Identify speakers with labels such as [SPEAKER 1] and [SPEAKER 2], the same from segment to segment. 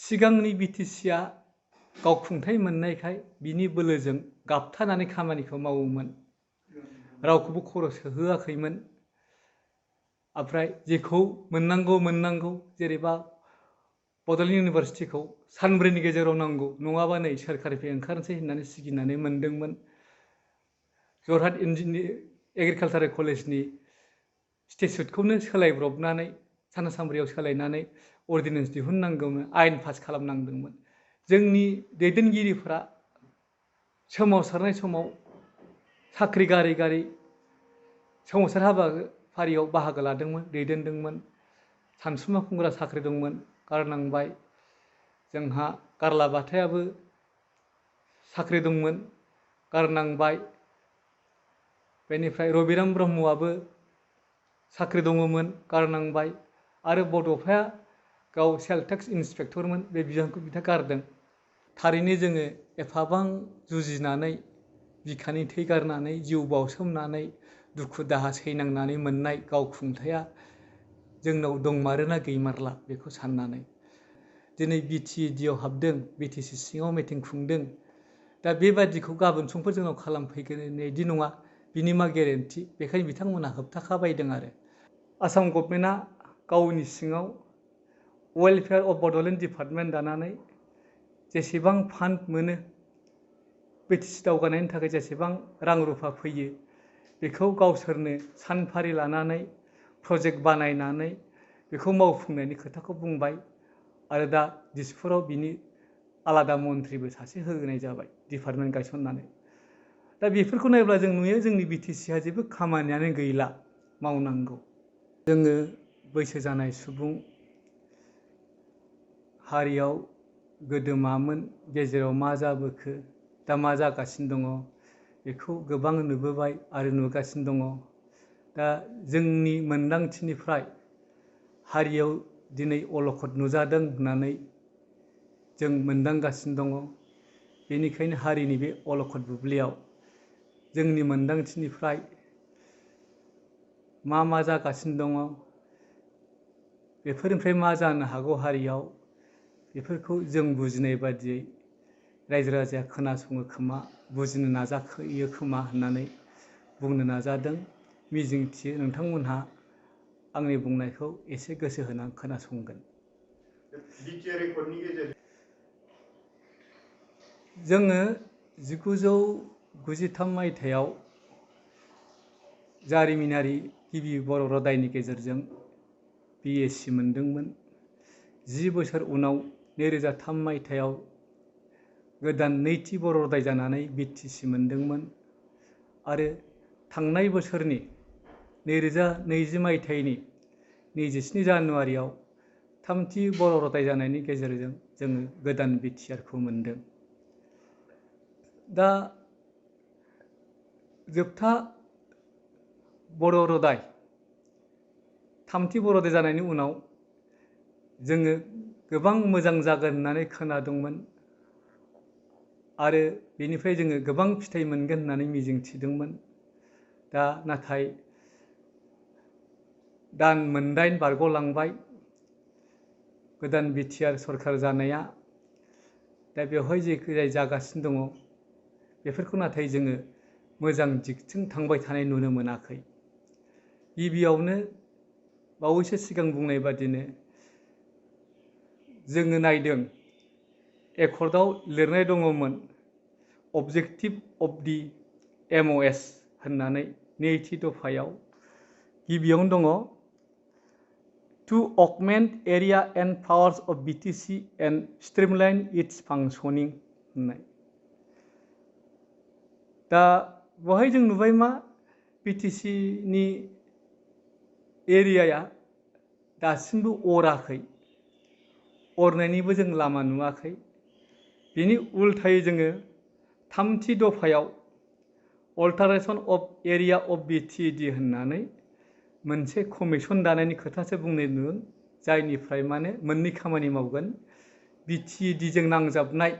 [SPEAKER 1] सिगांनि बिटिसिआ गावखुंथाय मोननायखाय बिनि बोलोजों गाबथानानै खामानिखौ मावोमोन, रावखौबो खर' सोहोआखैमोन। ओमफ्राय जेखौ मोननांगौ जेनेबा बड'लेण्ड इउनिभारसिटिखौ सानब्रैनि गेजेराव नांगौ, नङाबा नै सोरखारनिफ्राय ओंखारनोसै होननानै सिगिनानै मोनदोंमोन। जरहाट एग्रिकालसारेल कलेजनि स्टेचुटखौनो सोलायब्रबनानै सानथाम सानब्रैयाव सोलायनानै अर्डिनेन्स दिहुननांगौमोन, आयेन पास खालामनांदोंमोन। जोंनि दैदेनगिरिफ्रा सोमावसारनाय समाव साख्रि गारै गारै सोमावसार हाबाफारियाव बाहागो लादोंमोन, दैदेनदोंमोन। सानसुमा खुंग्रा साख्रि दंमोन, गारनांबाय। जोंहा गारला बाथायाबो साख्रि दंमोन, गारनांबाय। बेनिफ्राय रबिराम ब्रह्मआबो साख्रि दङमोन, गारनांबाय। आरो बड'फाया गाव सेल्फ टेक्स इन्सपेक्टरमोन, बे बिबानखौ बिथाङा गारदों। थारैनो जोङो एफाबां जुजिनानै बिखानि थै गारनानै जिउ बावसोमनानै दुखु दाहा सैनांनानै मोननाय गावखुंथाया जोंनाव दंमारोना गैमारला बेखौ साननानै दिनै बिटिएडिआव हाबदों, बिटिसि सिङाव मिटिं खुंदों। दा बेबादिखौ गाबोन समफोर जोंनाव खालामफैगोन बिदि नङा, बिनि मा गेरेन्टि? बेखायनो बिथांमोनहा होबथाखाबायदों। आरो आसाम गभर्नमेन्टआ गावनि सिङाव वेलफेयार अफ बड'लेण्ड डिपार्टमेन्ट दानानै जेसेबां फान्ड मोनो, बिटिसि दावगानायनि थाखाय जेसेबां रां रुफा फैयो, बेखौ गावसोरनो सानफारि लानानै प्रजेक्ट बानायनानै बेखौ मावफुंनायनि खोथाखौ बुंबाय। आरो दा दिसपुराव बिनि आलादा मन्थ्रिबो सासे होनाय जाबाय, डिपार्टमेन्ट गायसननानै। दा बेफोरखौ नायोब्ला जों नुयो जोंनि बिटिसिआ जेबो खामानियानो गैला मावनांगौ। जोङो बैसो जानाय सुबुं, हारियाव गोदो मामोन, गेजेराव मा जाबोखो, दा मा जागासिनो दङ, बेखौ गोबां नुबोबाय आरो नुगासिनो दङ। दा जोंनि मोनदांथिनिफ्राय हारियाव दिनै अलखद नुजादों होननानै जों मोनदांगासिनो दङ। बेनिखायनो हारिनि बे अलखद बुब्लियाव जोंनि मोनदांथिनिफ्राय मा जागासिनो दङ, बेफोरनिफ्राय मा जानो हागौ हारियाव, बेफोरखौ जों बुजिनाय बादियै रायजो राजाया खोनासङो खोमा, बुजिनो नाजायो खोमा होननानै बुंनो नाजादों। मिजिंथियो नोंथांमोनहा आंनि बुंनायखौ एसे गोसो होनानै खोनासंगोन। जोङो 1993 मायथाइयाव जारिमिनारि गिबि बर' रादायनि गेजेरजों बिएससि मोनदोंमोन। 10 बोसोर उनाव 2003 मायथाइयाव गोदान नैथि बर' रादाय जानानै बिटिसि मोनदोंमोन। आरो थांनाय बोसोरनि 2020 मायथाइनि 27 जानुवारियाव थामथि बर' रादाय जानायनि गेजेरजों जोङो गोदान बिटिआरखौ मोनदों। दा जोबथा बर' रादाय, थामथि बर' रादाय जानायनि उनाव जोङो गोबां मोजां जागोन होननानै खोनादोंमोन आरो बेनिफ्राय जोङो गोबां फिथाइ मोनगोन होननानै मिजिंथिदोंमोन। दा नाथाय दान 8 बारग'लांबाय गोदान बिटिआर सरखार जानाया। दा बेवहाय जाय जागासिनो दङ, बेफोरखौ नाथाय जोङो मोजां दिगथिं थांबाय थानाय नुनो मोनाखै। गिबियावनो बावैसो सिगां बुंनाय बादिनो जोङो नायदों, एकर्डआव लिरनाय दङमोन अबजेक्टिभ अफ दि एमअएस होननानै नैथि दफायाव गिबियावनो दङ to augment area and powers of BTC and streamline its फांसनिं होननाय। दा बेवहाय जों नुबाय मा बिटिसिनि एरियाया दासिमबो अराखै, अरनायनिबो जों लामा नुवाखै। बिनि उल्थायै जोङो थामथि दफायाव अल्टारेशन अफ एरिया अफ बिटिएडि होननानै मोनसे कमिसन दानायनि खोथासो बुंनाय नुदों, जायनिफ्राय माने मोननै खामानि मावगोन। बिटिएडिजों नांजाबनाय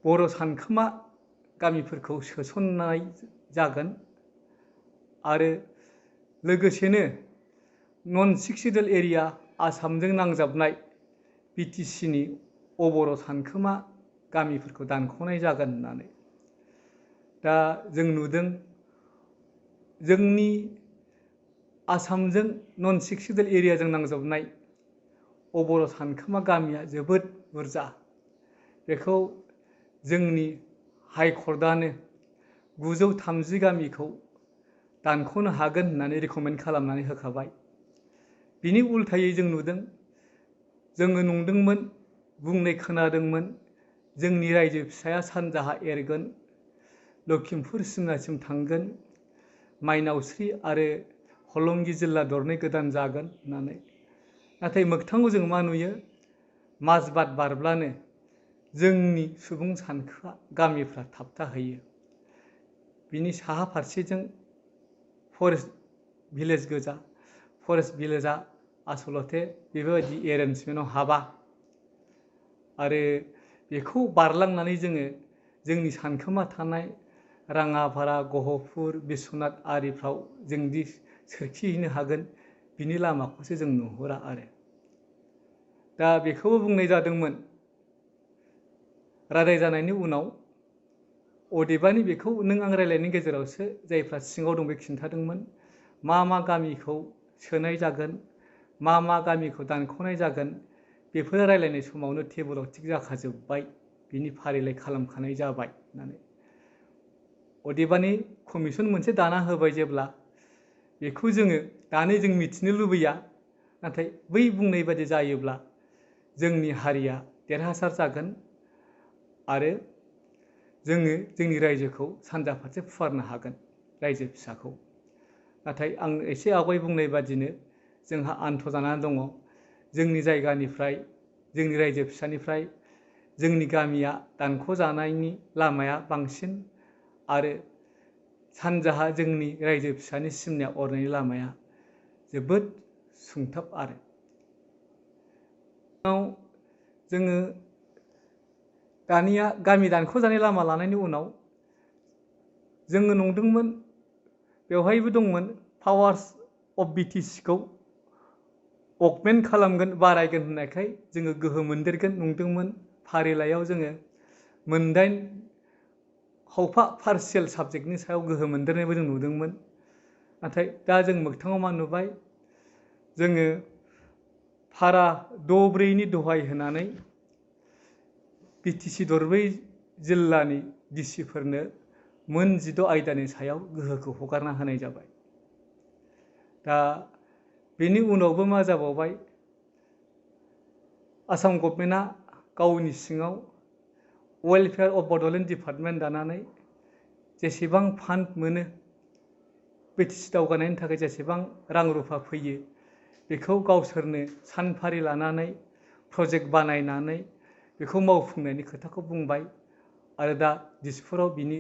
[SPEAKER 1] बर' सानखोमा गामिफोरखौ सोसननाय जागोन आरो लोगोसेनो नन 6 सिडुल एरिया आसामजों नांजाबनाय BTCनि अबर' सानखोमा गामिफोरखौ दानख'नाय जागोन होननानै। दा जों नुदों जोंनि आसामजों नन 6 सिडुल एरियाजों नांजाबनाय अबर' सानखोमा गामिया जोबोद बुरजा। बेखौ जोंनि हाइकर्टआनो 930 गामिखौ दानख'नो हागोन होननानै रेकमेन्ड खालामनानै होखाबाय। बिनि उल्थायै जों नुदों, जोङो नंदोंमोन, बुंनाय खोनादोंमोन, जोंनि रायजो फिसाया सानजाहा एरगोन, लखिमपुर सिमनासिम थांगोन, माइनावस्रि आरो हलंगि जिल्ला दरनै गोदान जागोन होननानै। नाथाय मोगथाङाव जों मा नुयो, माजबात बारब्लानो जोंनि सुबुं सानखोआ गामिफ्रा थाबथाहैयो। बिनि साहा फारसेजों फरेस्ट भिलेज गोजा। फरेस्ट भिलेजा आसलथे बेबायदि एरेन्जमेन्टआव हाबा। आरो बेखौ बारलांनानै जोङो जोंनि सानखोमा थानाय राङापारा, गहपुर, बिश्वनाथ आरिफ्राव जोंदि सोरखिहैनो हागोन, बिनि लामाखौसो जों नुहुरा आरो। दा बेखौबो बुंनाय जादोंमोन रादाय जानायनि उनाव, अदेबानि बेखौ नों आं रायलायनायनि गेजेरावसो जायफ्रा सिङाव दं बे खिन्थादोंमोन, मा गामिखौ सोनाय जागोन, मा गामिखौ दानख'नाय जागोन, बेफोर रायलायनाय समावनो टेबोलाव थिग जाखाजोब्बाय, बिनि फारिलाइ खालामखानाय जाबाय होननानै। अदेबानि कमिसन मोनसे दाना होबाय जेब्ला, बेखौ जोङो दानो जों मिथिनो लुबैया, नाथाय बै बुंनाय बादि जायोब्ला जोंनि हारिया देरहासार जागोन आरो जोङो जोंनि रायजोखौ सानजा फारसे फुवारनो हागोन, रायजो फिसाखौ। नाथाय आं एसे आवगाय बुंनाय बादिनो जोंहा आन्थ जानानै दङ। जोंनि जायगानिफ्राय, जोंनि रायजो फिसानिफ्राय जोंनि गामिया दानख'जानायनि लामाया बांसिन आरो सानजाहा जोंनि रायजो फिसानि सिमनाया अरनायनि लामाया जोबोद सुंथाब आरो। जोङो दानिया गामि दानख'जानाय लामा लानायनि उनाव जोङो नंदोंमोन, बेवहायबो दंमोन पावार्स अफ BTCखौ अगमेन्ट खालामगोन, बारायगोन होननायखाय जोङो गोहो मोनदेरगोन नंदोंमोन। फारिलाइयाव जोङो 8 खावफा पार्सियेल साबजेक्टनि सायाव गोहो मोनदेरनायबो जों नुदोंमोन। नाथाय दा जों मोगथाङाव मा नुबाय, जोङो फारा 6-4नि दहाय होनानै BTC दरब्रै जिल्लानि डिसिफोरनो मोन 16 आयदानि सायाव गोहोखौ हगारना होनाय जाबाय। दा बेनि उनावबो मा जाबावबाय, आसाम गभर्नमेन्टआ गावनि सिङाव वेलफेयार अफ बड'लेण्ड डिपार्टमेन्ट दानानै जेसेबां फान्ड मोनो, BTC दावगानायनि थाखाय जेसेबां रां रुफा फैयो, बेखौ गावसोरनो सानफारि लानानै प्रजेक्ट बानायनानै बेखौ मावफुंनायनि खोथाखौ बुंबाय। आरो दा दिसपुराव बिनि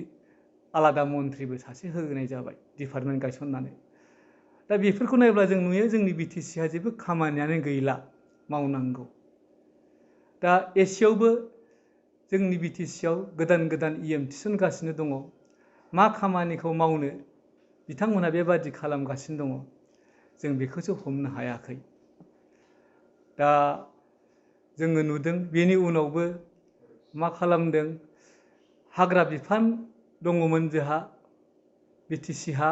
[SPEAKER 1] आलादा मन्थ्रिबो सासे होनाय जाबाय, डिपार्टमेन्ट गायसननानै। दा बेफोरखौ नायोब्ला जों नुयो जोंनि BTCहा जेबो खामानियानो गैला मावनांगौ। दा एसेयावबो जोंनि BTCआव गोदान EM थिसनगासिनो दङ। मा खामानिखौ मावनो बिथांमोनहा बेबादि खालामगासिनो दङ, जों बेखौसो हमनो हायाखै। दा जोङो नुदों बेनि उनावबो मा खालामदों, हाग्रा बिफान दङमोन जोंहा BTCहा,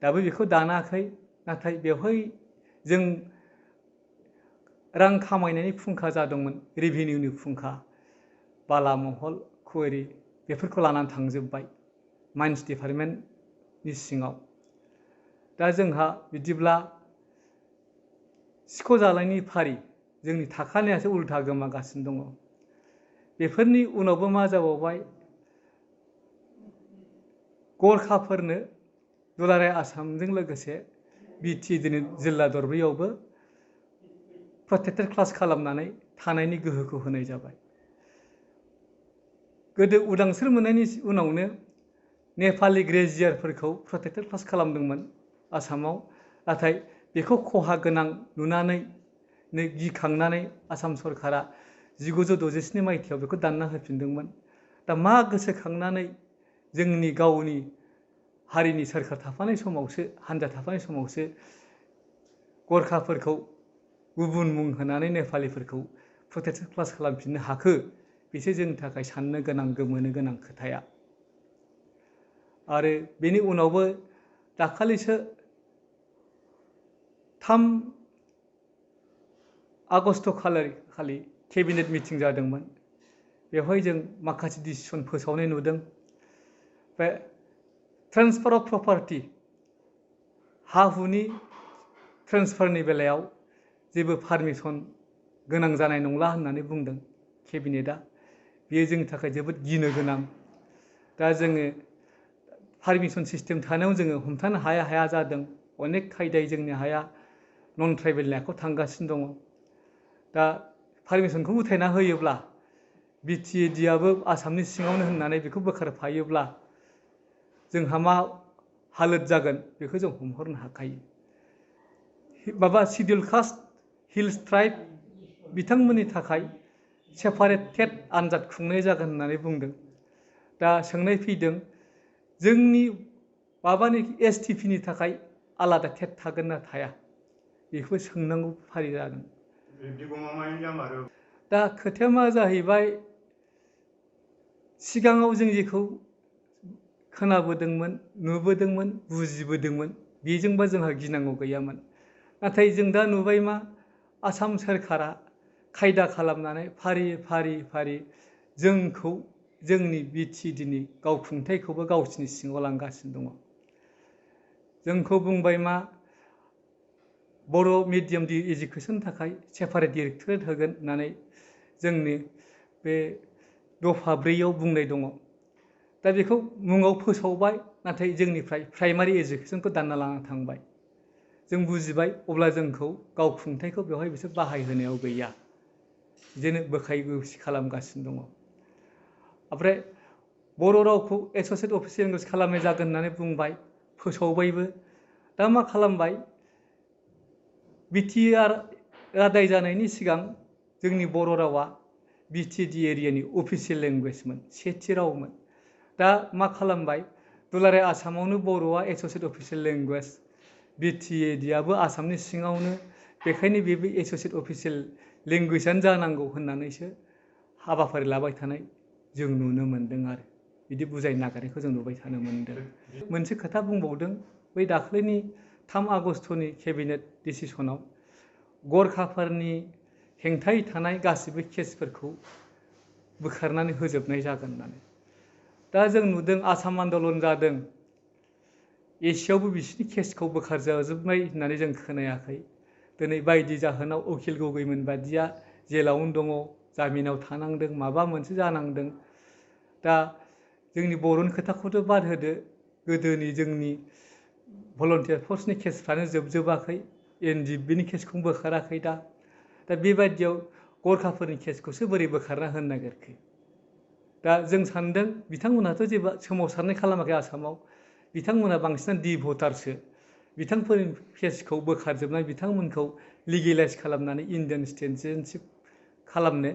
[SPEAKER 1] दाबो बेखौ दानाखै। नाथाय बेवहाय जों रां खामायनायनि फुंखा जादोंमोन, रेभिनिउनि फुंखा, बाला महल, कुवेरि बेफोरखौ लानानै थांजोब्बाय माइन्स डिपार्टमेन्टनि सिङाव। दा जोंहा बिदिब्ला सिख'जालायनि फारि जोंनि थाखानायासो उल्था गोमागासिनो दङ। बेफोरनि उनावबो मा जाबावबाय, गरखाफोरनो दुलाराय आसामजों लोगोसे BTC जिल्ला दरब्रैयावबो प्रटेक्टेड क्लास खालामनानै थानायनि गोहोखौ होनाय जाबाय। गोदो उदांस्रि मोननायनि उनावनो नेपालि ग्रेजुवेटफोरखौ प्रटेक्टेड क्लास खालामदोंमोन आसामाव। नाथाय बेखौ खहा गोनां नुनानै गिखांनानै आसाम सरकारा 1967 मायथाइयाव बेखौ दानना होफिनदोंमोन। दा मा गोसोखांनानै जोंनि गावनि हारिनि सोरखार थाफानाय समावसो, हान्जा थाफानाय समावसो गरखाफोरखौ गुबुन मुं होनानै नेपालिफोरखौ प्रोटेक्सन क्लास खालामफिननो हाखो बेसो जोंनि थाखाय साननो गोनां गोमोनो गोनां खोथाया। आरो बेनि उनावबो दाखालिसो 3 आगस्ट खालि केबिनेट मिटिं जादोंमोन। बेवहाय जों माखासे डिसिसन फोसावनाय नुदों। बे ट्रेन्सफार अफ प्रपार्टि हा हुनि ट्रेन्सफारनि बेलायाव जेबो पारमिसन गोनां जानाय नंला होननानै बुंदों केबिनेटआ। बेयो जोंनि थाखाय जोबोद गिनो गोनां। दा जोङो पारमिसन सिस्टेम थानायाव जोङो हमथानो हाया जादों। अनेक खायदायै जोंनि हाया नन ट्राइबेलनि आखायाव थांगासिनो दङ। दा पारमिसनखौ उथायना होयोब्ला बिटिएडिआबो आसामनि सिङावनो होननानै बेखौ बोखारफायोब्ला जोंहा मा हालोद जागोन बेखौ जों हमहरनो हाखायो। माबा शिडिउल कास्ट हिल्स ट्राइब बिथांमोननि थाखाय सेपारेट टेट आनजाद खुंनाय जागोन होननानै बुंदों। दा सोंनाय फैदों जोंनि माबानि एसटिपिनि थाखाय आलादा टेट थागोन ना थाया बेखौ सोंनांगौ फारि जागोन। दा खोथाया मा जाहैबाय सिगाङाव जों जेखौ खोनाबोदोंमोन नुबोदोंमोन बुजिबोदोंमोन बेजोंबा जोंहा गिनांगौ गैयामोन। नाथाय जों दा नुबाय मा आसाम सोरखारा खायदा खालामनानै फारि जोंखौ जोंनि बिटिएडिनि गावखुंथायखौबो गावसिनि सिङाव लांगासिनो दङ। जोंखौ बुंबाय मा बर' मिडियाम इडुकेसननि थाखाय सेपारेट डिरेक्टरेट होगोन होननानै जोंनि बे दफा 4आव बुंनाय दङ। दा बेखौ मुङाव फोसावबाय नाथाय जोंनिफ्राय प्राइमारि इडुकेसनखौ दानना लाना थांबाय। जों बुजिबाय अब्ला जोंखौ गावखुंथायखौ बेवहाय बिसोर बाहायहोनायाव गैया। बिदिनो बोखाय बोसि खालामगासिनो दङ। ओमफ्राय बर' रावखौ एस'सियेट अफिसियेल लेंगुवेज खालामनाय जागोन होननानै बुंबाय फोसावबायबो। दा मा खालामबाय बिटिआर रादाय जानायनि सिगां जोंनि बर' रावा बिटिएडि एरियानि अफिसियेल लेंगुवेजमोन, सेथि रावमोन। दा मा खालामबाय दुलाराय आसामावनो बर'आ एस'सियेट अफिसियेल लेंगुवेज, बिटिएडिआबो आसामनि सिङावनो, बेखायनो बेबो एस'सियेट अफिसियेल लेंगुवेजानो जानांगौ होननानैसो हाबाफारि लाबाय थानाय जों नुनो मोन्दों आरो बिदि बुजायनो नागिरनायखौ जों नुबाय थानो मोन्दों। मोनसे खोथा बुंबावदों बै दाख्लैनि 3 आगस्टनि केबिनेट डिसिसनाव गरखाफोरनि हेंथायै थानाय गासिबो केसफोरखौ बोखारनानै होजोबनाय जागोन होननानै। दा जों नुदों आसाम आन्दलन जादों एसियावबो बिसिनि केसखौ बोखारजाजोबनाय होननानै जों खोनायाखै। दिनै बायदि जाहोनाव उकिल गगैमोन बादिया जेलावनो दङ, जामिनाव थानांदों, माबा मोनसे जानांदों। दा जोंनि बर'नि खोथाखौथ' बाद होदो, गोदोनि जोंनि भलन्टियार फर्सनि केसफ्रानो जोबजोबाखै, एनडिएफबिनि केसखौनो बोखाराखै दा बेबायदियाव गरखाफोरनि केसखौसो बोरै बोखारना होनो नागिरखो। दा जों सानदों बिथांमोनहाथ' जेबो सोमावसारनाय खालामाखै आसामाव, बिथांमोनहा बांसिनानो डि भटारसो। बिथांफोरनि केसखौ बोखारजोबनानै बिथांमोनखौ लिगेलाइज खालामनानै इन्डियान सिटिजेनशिप खालामनो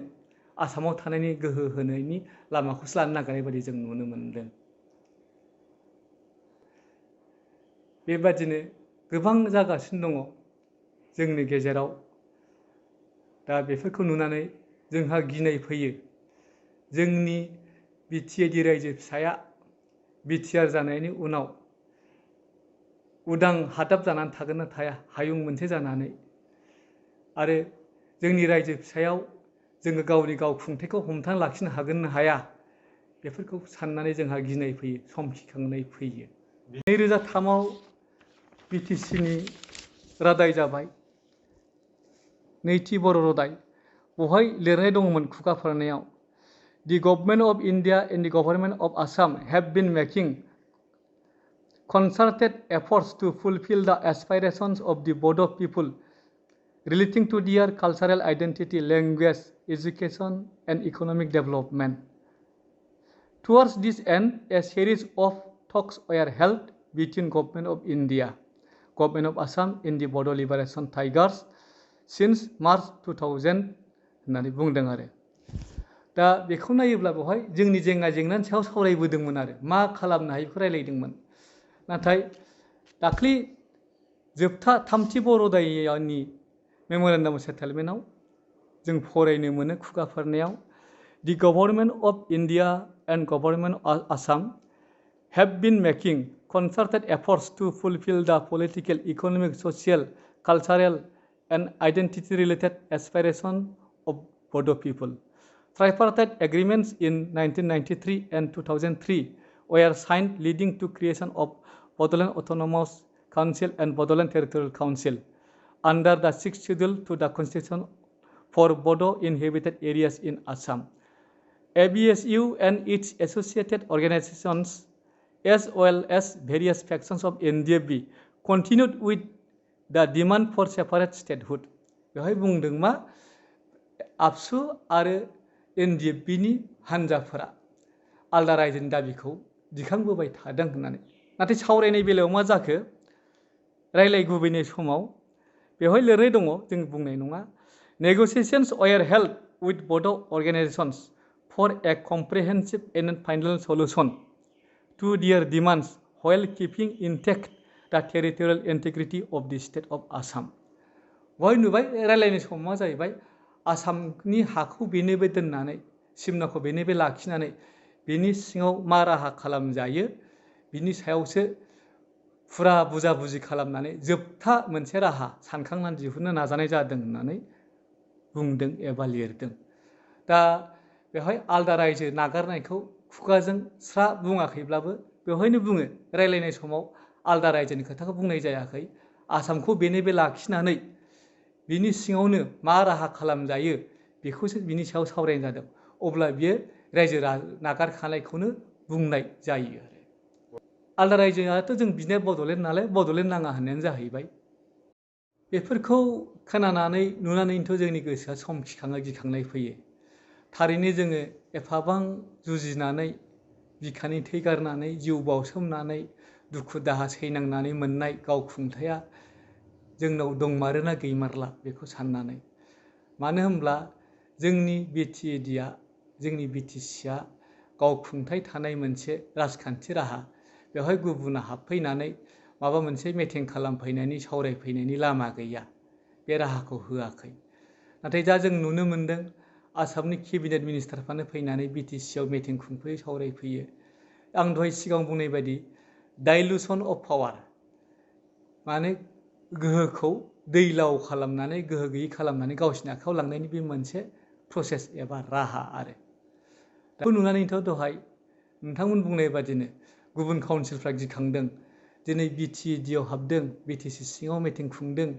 [SPEAKER 1] आसामाव थानायनि गोहो होनायनि लामाखौसो लानो नागिरनाय बायदि जों नुनो मोनदों। बेबादिनो गोबां जागासिनो दङ जोंनि गेजेराव। दा बेफोरखौ नुनानै जोंहा गिनाय फैयो। जोंनि बिटिएडि रायजो फिसाया बिटिआर जानायनि उनाव उदां हादाब जानानै थागोन ना थाया, हायुं मोनसे जानानै। आरो जोंनि रायजो फिसायाव जोङो गावनि गावखुंथायखौ हमथाना लाखिनो हागोन ना हाया, बेफोरखौ साननानै जोंहा गिनाय फैयो, समखिखांनाय फैयो। 2003आव बिटिसिनि रादाय जाबाय, नैथि बर' रादाय। बेवहाय लिरनाय दङमोन खुगाफोरनायाव, "The government of India and the government of Assam have been making concerted efforts to fulfill the aspirations of the Bodo people relating to their cultural identity, language, education, and economic development. Towards this end, a series of talks were held between Government of India, Government of Assam, and the Bodo Liberation Tigers since March 2000" होननानै बुंदों आरो। दा बेखौ नायोब्ला बेवहाय जोंनि जेंनानि सायाव सावरायबोदोंमोन आरो मा खालामनो हायो बेखौ रायलायदोंमोन। नाथाय दाख्लि जोबथा 3थि बर' रादायनि मेम'रेन्डाम सेटेलमेन्टआव जों फरायनो मोनो खुगाफोरनायाव The government of India and government of Assam have been making concerted efforts to fulfill the political, economic, social, cultural, and identity-related aspirations of Bodo people. Tripartite agreements in 1993 and 2003 were signed, leading to creation of Bodoland Autonomous Council and Bodoland Territorial Council under the 6th schedule to the Constitution for Bodo inhabited areas in Assam. ABSU and its associated organizations, as well as various factions of NDFB, continued with the demand for separate statehood. बेवहाय बुंदों मा आबसु आरो NDFBनि हान्जाफोरा आलदा रायजोनि दाबिखौ दिखांबोबाय थादों होननानै। नाथाय सावरायनाय बेलायाव मा जाखो रायलायगुबैनाय समाव बेवहाय लिरनाय दङ, जों बुंनाय नङा। Negotiations were held with Bodo organizations for a comprehensive and final solution to their demands while keeping intact the territorial integrity of the state of Assam. बेवहाय नुबाय रायलायनाय समाव मा जाहैबाय आसामनि हाखौ बेनोबे दोननानै सिमनाखौ बेनोबे लाखिनानै बिनि सिङाव मा राहा खालामजायो बिनि सायावसो फुरा बुजा-बुजि खालामनानै जोबथा मोनसे राहा सानखांनानै दिहुननो नाजानाय जादों होननानै बुंदों एबा लिरदों। दा बेवहाय आलदा रायजो नागारनायखौ खुगाजों स्रा बुङाखैब्लाबो बेवहायनो बुङो रायलायनाय समाव आलदा रायजोनि खोथाखौ बुंनाय जायाखै। आसामखौ बेनोबे लाखिनानै बिनि सिङावनो मा राहा खालामजायो बेखौसो बिनि सायाव सावरायनाय जादों। अब्ला बियो रायजो नागारखानायखौनो बुंनाय जायो आरो। आलदा रायजोआथ' जों बिनाया बड'लेण्ड नालाय बड'लेण्ड नाङा होननायानो जाहैबाय। बेफोरखौ खोनानानै नुनानैनोथ' जोंनि गोसोआ समखिखाङो, गिखांनाय फैयो। थारैनो जोङो एफाबां जुजिनानै बिखानि थै गारनानै जिउ बावसोमनानै दुखु दाहा सैनांनानै मोननाय गावखुंथाया जोंनाव दंमारोना गैमारला बेखौ साननानै। मानो होनब्ला जोंनि बिटिएडिआ जोंनि बिटिसिआ गावखुंथाय थानाय मोनसे राजखान्थि राहा। बेवहाय गुबुना हाबफैनानै माबा मोनसे मिटिं खालामफैनायनि सावरायफैनायनि लामा गैया। बे राहाखौ होआखै। नाथाय दा जों नुनो मोनदों आसामनि केबिनेट मिनिस्टारफ्रानो फैनानै बिटिसिआव मिटिं खुंफैयो, सावरायफैयो। आं दहाय सिगाङाव बुंनाय बायदि डाइलुसन अफ पावार, माने गोहोखौ दैलाव खालामनानै गोहो गैयै खालामनानै गावसिनि आखायाव लांनायनि बे मोनसे प्रसेस एबा राहा आरो। बेखौ नुनानैथ' दहाय नोंथांमोन बुंनाय बादिनो गुबुन काउन्सिलफ्रा गिखांदों। दिनै बिटिएडिआव हाबदों, बिटिसि सिङाव मिटिं खुंदों।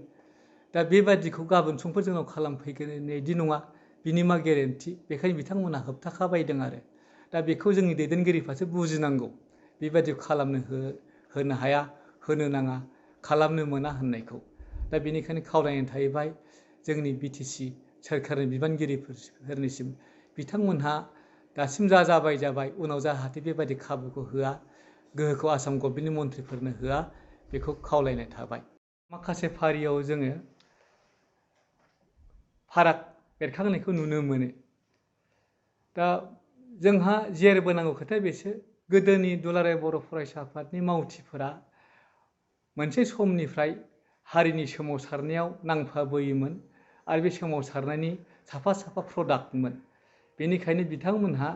[SPEAKER 1] दा बेबादिखौ गाबोन समफोर जोंनाव खालामफैगोन बिदि नङा, बिनि मा गेरेन्टि? बेखायनो बिथांमोनहा होबथाखाबायदों आरो। दा बेखौ जोंनि दैदेनगिरिफ्रासो बुजिनांगौ। बेबादि खालामनो होनो हाया, होनो नाङा, खालामनो मोना होननायखौ। दा बेनिखायनो खावलायनाय थाहैबाय जोंनि बिटिसि सोरखारनि बिबानगिरिफोरनिसिम बिथांमोनहा दासिम जाबाय उनाव जाहाथे बेबादि खाबुखौ होआ, गोहोखौ आसाम गभर्नमेन्टनि मन्थ्रिफोरनो होआ, बेखौ खावलायनाय थाबाय। माखासे फारियाव जोङो फाराग बेरखांनायखौ नुनो मोनो। दा जोंहा जेरबोनांगौ खोथाया बेसो, गोदोनि दुलाराय बर' फरायसा आफादनि मावथिफोरा मोनसे समनिफ्राय हारिनि सोमावसारनायाव नांफाबोयोमोन आरो बे सोमावसारनायनि साफा साफा प्रडाक्टमोन। बेनिखायनो बिथांमोनहा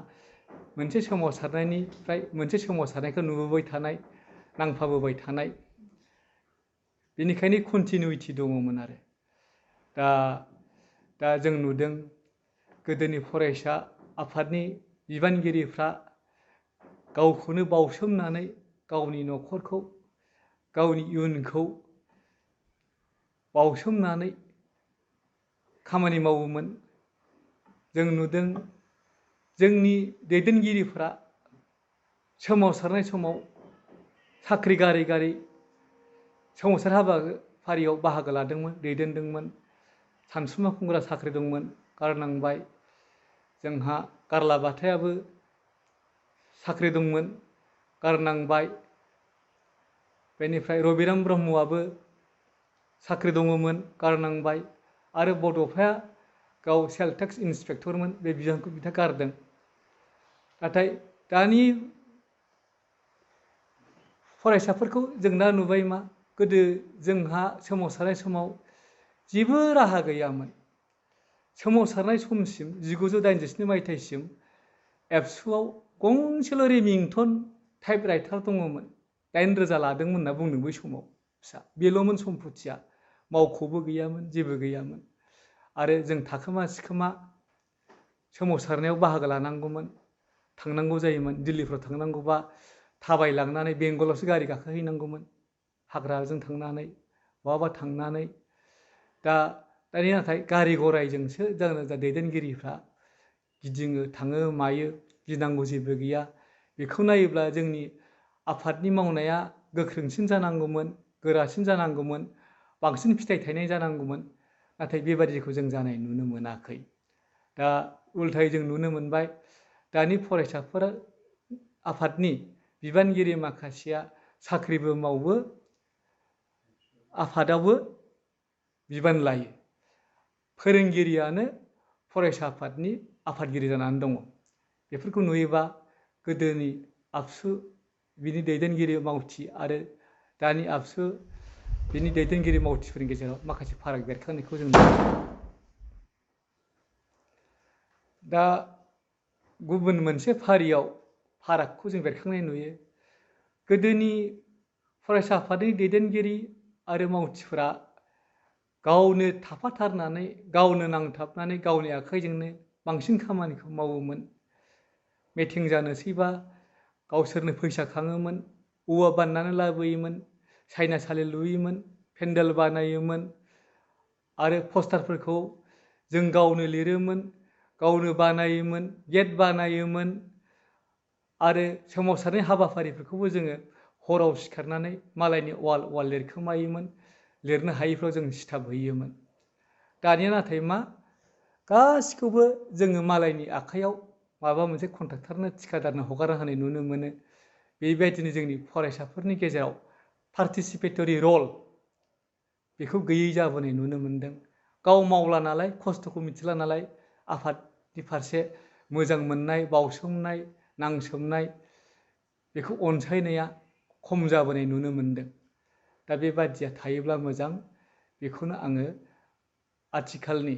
[SPEAKER 1] मोनसे सोमावसारनायनिफ्राय मोनसे सोमावसारनायखौ नुबोबाय थानाय, नांफाबोबाय थानाय, बेनिखायनो कन्टिनिउटि दङमोन आरो। दा जों नुदों गोदोनि फरायसा आफादनि बिबानगिरिफ्रा गावखौनो बावसोमनानै गावनि न'खरखौ, गावनि इयुनखौ बावसोमनानै खामानि मावोमोन। जों नुदों जोंनि दैदेनगिरिफ्रा सोमावसारनाय समाव साख्रि गारै सोमावसार हाबाफारियाव बाहागो लादोंमोन, दैदेनदोंमोन। सानसुमा खुंग्रा साख्रि दंमोन, गारनांबाय। जोंहा गारला बाथायाबो साख्रि दंमोन, गारनांबाय। बेनिफ्राय रबिराम ब्रह्मआबो साख्रि दङमोन, गारनांबाय। आरो बड'फाया गाव सेल्फ टेक्स इन्सपेक्टरमोन, बे बिबानखौ बिथाङा गारदों। नाथाय दानि फरायसाफोरखौ जों दा नुबाय मा, गोदो जोंहा सोमावसारनाय समाव जेबो राहा गैयामोन। सोमावसारनाय समसिम 1987 मायथाइसिम एबसुआव गंसेल' रेमिंटन टाइप राइटार दङमोन। 9,000 लादोंमोन होनना बुंदों बै समाव फिसा। बेल'मोन सम्पथिया, मावख'बो गैयामोन, जेबो गैयामोन। आरो जों थाखोमा सिखोमा सोमावसारनायाव बाहागो लानांगौमोन, थांनांगौ जायोमोन। दिल्लीफ्राव थांनांगौबा थाबायलांनानै बेंगलावसो गारि गाखोहैनांगौमोन, हाग्राजों थांनानै बहाबा थांनानै। दानिया नाथाय गारि गरायजोंसो जोंना दैदेनगिरिफ्रा गिदिङो, थाङो, मायो, गिनांगौ जेबो गैया। बेखौ नायोब्ला जोंनि आफादनि मावनाया गोख्रोंसिन जानांगौमोन, गोरासिन जानांगौमोन, बांसिन फिथाइ थायनाय जानांगौमोन। नाथाय बेबादिखौ जों जानाय नुनो मोनाखै। दा उल्थायै जों नुनो मोनबाय दानि फरायसाफोरा आफादनि बिबानगिरि माखासेया साख्रिबो मावो, आफादावबो बिबान लायो। फोरोंगिरियानो फरायसा आफादनि आफादगिरि जानानै दङ। बेफोरखौ नुयोबा गोदोनि आबसु बिनि दैदेनगिरि मावथि आरो दानि आबसु बिनि दैदेनगिरि मावथिफोरनि गेजेराव माखासे फाराग बेरखांनायखौ जों नुनो मोनो। दा गुबुन मोनसे फारियाव फारागखौ जों बेरखांनाय नुयो। गोदोनि फरायसा आफादनि दैदेनगिरि आरो मावथिफोरा गावनो थाफाथारनानै, गावनो नांथाबनानै, गावनि आखाइजोंनो बांसिन खामानिखौ मावोमोन। मिटिं जानोसैबा गावसोरनो फैसा खाङोमोन, औवा बाननानै लाबोयोमोन, साइनासालि लुयोमोन, पेन्डेल बानायोमोन आरो पस्टारफोरखौ जों गावनो लिरोमोन, गावनो बानायोमोन, गेट बानायोमोन। आरो सोमावसारनाय हाबाफारिफोरखौबो जोङो हराव सिखारनानै मालायनि वाल लिरखोमायोमोन, लिरनो हायिफ्राव जों सिथाब हैयोमोन। दानिया नाथाय मा, गासिखौबो जोङो मालायनि आखाइयाव माबा मोनसे कन्ट्राक्टरनो, थिखादारनो हगारना होनाय नुनो मोनो। बेबायदिनो जोंनि फरायसाफोरनि गेजेराव पार्टिसिपेटरि रल बेखौ गैयै जाबोनाय नुनो मोनदों। गाव मावला नालाय, खस्थ'खौ मिथिला नालाय, आफादनि फारसे मोजां मोननाय, बावसोमनाय, नांसोमनाय, बेखौ अनसायनाया खम जाबोनाय नुनो मोनदों। दा बेबादिया थायोब्ला मोजां, बेखौनो आङो आथिखालनि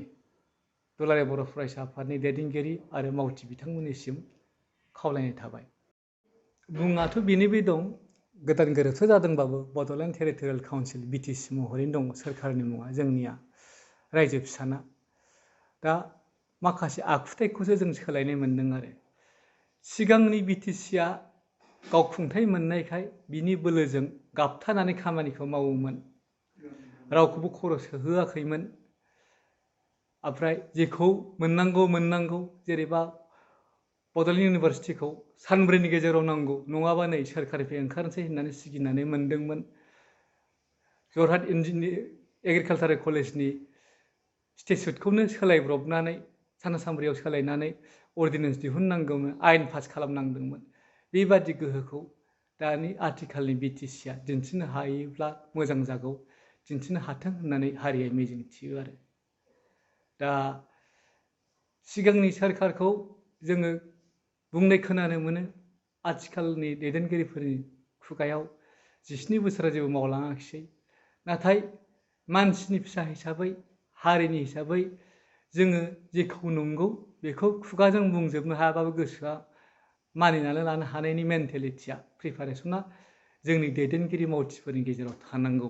[SPEAKER 1] दुलाराय बर' फरायसा आफादनि दैदेनगिरि आरो मावथि बिथांमोननिसिम खावलायनाय थाबाय। मुङाथ' बेनो दं, गोदान गोरोबथा जादोंबाबो बड'लेण्ड टेरिटरियेल काउन्सिल BTC महरैनो दङ सोरखारनि मुङा, जोंनिया रायजो फिसाना। दा माखासे आखुथायखौसो जों सोलायनाय मोनदों आरो। सिगांनि BTCआ गावखुंथाय मोननायखाय बिनि बोलोजों गाबथानानै खामानिखौ मावोमोन, रावखौबो खर' सोहोआखैमोन। ओमफ्राय जेखौ मोननांगौ, जेनेबा बड'लेण्ड इउनिभारसिटिखौ सानब्रैनि गेजेराव नांगौ, नङाबा नै सोरखारनिफ्राय ओंखारनोसै होननानै सिगिनानै मोनदोंमोन। जरहाट एग्रिकालसारेल कलेजनि स्टेचुटखौनो सोलायब्रबनानै, सानथाम सानब्रैयाव सोलायनानै अर्डिनेन्स दिहुननांगौमोन, आयेन पास खालामनांदोंमोन। बेबादि गोहोखौ दानि आथिखालनि BTCआ दिन्थिनो हायोब्ला मोजां जागौ, दिन्थिनो हाथों होननानै हारिया मिजिं थियो आरो। दा सिगांनि सोरखारखौ जोङो बुंनाय खोनानो मोनो, आथिखालनि दैदेनगिरिफोरनि खुगायाव 17 बोसोरा जेबो मावलाङाखिसै। नाथाय मानसिनि फिसा हिसाबै, हारिनि हिसाबै जोङो जेखौ नंगौ बेखौ खुगाजों बुंजोबनो हायाबाबो गोसोआ मानिनानै लानो हानायनि मेन्टेलिटिया, प्रिपारेसना जोंनि दैदेनगिरि मावथिफोरनि गेजेराव थानांगौ।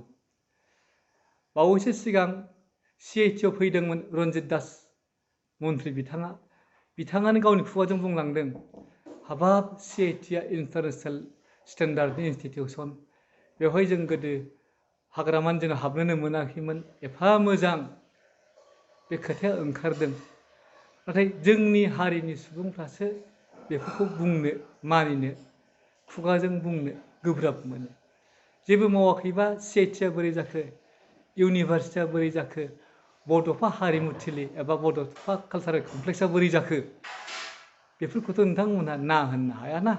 [SPEAKER 1] बावैसो सिगां CITआव फैदोंमोन रन्जित दास मन्थ्रि बिथाङानो गावनि खुगाजों बुंलांदों, हाबाब CITआ इन्टारनेसनेल स्टेन्डार्डनि इनस्टिटिउसन, बेवहाय जों गोदो हाग्रामानि दिनाव हाबनोनो मोनाखैमोन, एफा मोजां बे खोथाया ओंखारदों। नाथाय जोंनि हारिनि सुबुंफ्रासो बेफोरखौ बुंनो, मानिनो, खुगाजों बुंनो गोब्राब मोनो। जेबो मावाखैबा CITआ बोरै जाखो, इउनिभारसिटिया बोरै जाखो, बड'फा हारिमुथिलि एबा बड'फा कालसारेल कमप्लेक्सआ बोरै जाखो, बेफोरखौथ' नोंथांमोनहा ना होननो हायाना।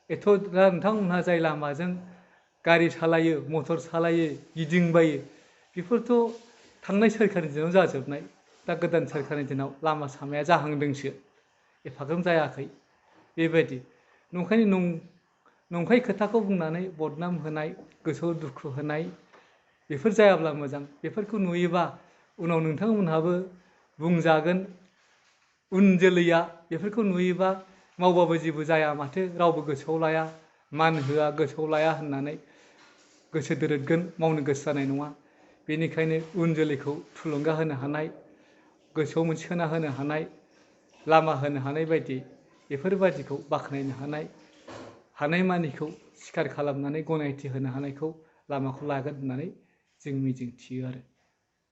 [SPEAKER 1] दा नोंथांमोनहा जाय लामाजों गारि सालायो, मटर सालायो, गिदिंबायो, बेफोरथ' थांनाय सोरखारनि दिनाव जाजोबनाय। दा गोदान सोरखारनि दिनाव लामा सामाया जाहांदोंसो, एफाग्राब जायाखै। बेबायदि नंखाय खोथाखौ बुंनानै बदनाम होनाय, गोसोआव दुखु होनाय, बेफोर जायाब्ला मोजां। बेफोरखौ नुयोबा उनाव नोंथांमोनहाबो बुंजागोन उन जोलैया बेफोरखौ नुयोबा मावबाबो जेबो जाया माथो रावबो गोसोआव लाया मान होआ गोसोआव लाया होननानै गोसो दोरदगोन मावनो गोसो जानाय नङा। बेनिखायनो उन जोलैखौ थुलुंगा होनो हानाय गोसोआव मोनसे सोना होनो हानाय लामा होनो हानाय बायदि बेफोरबादिखौ बाख्नायनो हानायमानिखौ सिखार खालामनानै गनायथि होनो हानायखौ लामाखौ लागोन होननानै जों मिजिंथियो आरो।